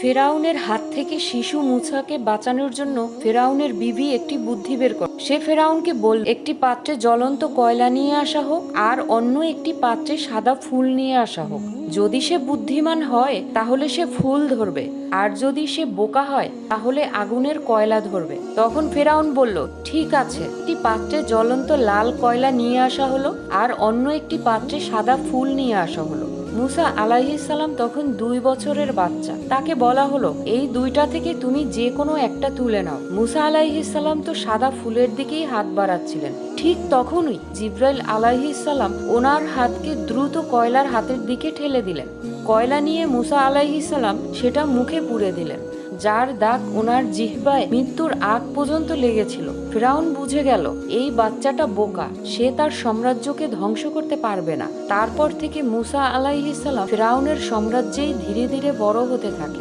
ফেরাউনের হাত থেকে শিশু মুসাকে বাঁচানোর জন্য ফেরাউনের বিবি একটি বুদ্ধি বের করে। সে ফেরাউনকে বলল, একটি পাত্রে জ্বলন্ত কয়লা নিয়ে আসা হোক আর অন্য একটি পাত্রে সাদা ফুল নিয়ে আসা হোক। যদি সে বুদ্ধিমান হয় তাহলে সে ফুল ধরবে, আর যদি সে বোকা হয় তাহলে আগুনের কয়লা ধরবে। তখন ফেরাউন বলল, ঠিক আছে। একটি পাত্রে জ্বলন্ত লাল কয়লা নিয়ে আসা হলো আর অন্য একটি পাত্রে সাদা ফুল নিয়ে আসা হলো। মুসা আলাইহিস সালাম তখন 2 বছরের বাচ্চা। তাকে বলা হলো, এই দুইটা থেকে তুমি যে কোনো একটা তুলে নাও। মুসা আলাইহিস সালাম তো সাদা ফুলের দিকেই হাত বাড়াচ্ছিলেন। ঠিক তখনই জিব্রাইল আলাইহিস সালাম ওনার হাতকে দ্রুত কয়লার হাতের দিকে ঠেলে দিলেন। কয়লা নিয়ে মুসা আলাইহিস সালাম সেটা মুখে পুরে দিলেন, যার দাগ ওনার জিহ্বায় মৃত্যুর আগ পর্যন্ত লেগেছিল। ফিরাউন বুঝে গেল এই বাচ্চাটা বোকা, সে তার সাম্রাজ্যকে ধ্বংস করতে পারবে না। তারপর থেকে মুসা আলাইহিস সালাম ফিরাউনের সাম্রাজ্যেই ধীরে ধীরে বড় হতে থাকে।